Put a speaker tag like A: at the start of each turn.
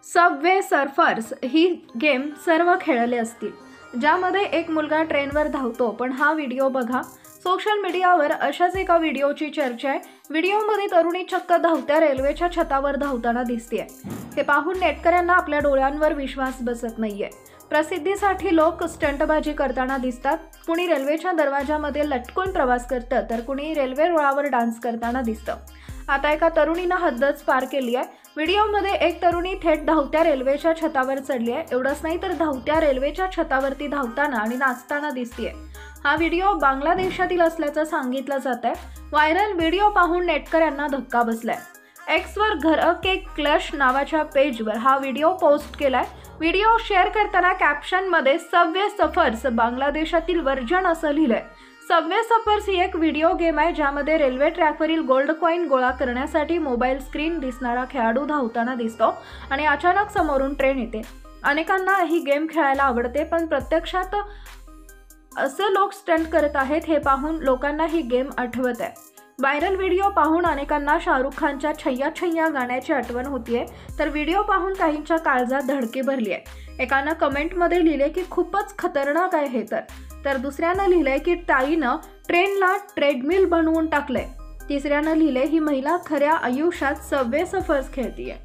A: Subway surfers ही game सर्व खेळले असतील, ज्यामध्ये एक मुलगा ट्रेनवर धावतो। पण हा व्हिडिओ बघा, सोशल मीडियावर अशाच एका व्हिडिओची चर्चा आहे। व्हिडिओमध्ये तरुणी चक्क धावत्या रेल्वेच्या छतावर धावताना दिसतेय। हे पाहून नेटकऱ्यांना आपल्या डोळ्यांवर विश्वास बसत नाहीये। प्रसिद्धीसाठी लोक स्टंटबाजी करताना दिसतात। कुणी रेल्वेच्या दरवाजामध्ये लटकून प्रवास करतं, तर कुणी रेल्वे रुळावर डान्स करताना दिसतं। आता एका तरुणीने हद्दच पार केली आहे। व्हिडिओमध्ये एक तरुणी थेट धावत्या रेल्वेच्या छतावर चढली आहे। एवढंच नाही तर धावत्या रेल्वेच्या छतावरती धावताना आणि नाचताना दिसतेय। हा व्हिडिओ बांगलादेशातील असल्याचं सांगितलं जात आहे। व्हायरल व्हिडिओ पाहून नेटकऱ्यांना धक्का बसलाय। एक्सवर घर के क्लश नावाच्या पेजवर हा व्हिडिओ पोस्ट केलाय। व्हिडिओ शेअर करताना कॅप्शनमध्ये सबवे सफर्स बांगलादेशातील वर्जन असं लिहिलंय। सबवे सफर्स ही एक व्हिडिओ गेम आहे, ज्यामध्ये रेल्वे ट्रॅकवरील गोल्ड कॉइन गोळा करण्यासाठी मोबाईल स्क्रीन दिसणारा खेळाडू धावताना दिसतो आणि अचानक समोरून ट्रेन येते। अनेकांना ही गेम खेळायला आवडते, पण प्रत्यक्षात असे लोक स्टंट करत आहेत हे पाहून लोकांना ही गेम आठवत आहे। व्हायरल व्हिडिओ पाहून अनेकांना शाहरुख खानच्या छैया छैया गाण्याची आठवण होतीये, तर व्हिडिओ पाहून काहींच्या काळजात धडकी भरली आहे। एकानं कमेंटमध्ये लिहिले की खूपच खतरनाक आहे हे, तर दुसऱ्यानं लिहिलंय की ताईनं ट्रेनला ट्रेडमिल बनवून टाकलंय। तिसऱ्यानं लिहिले ही महिला खऱ्या आयुष्यात सबवे सफर्स खेळतीये।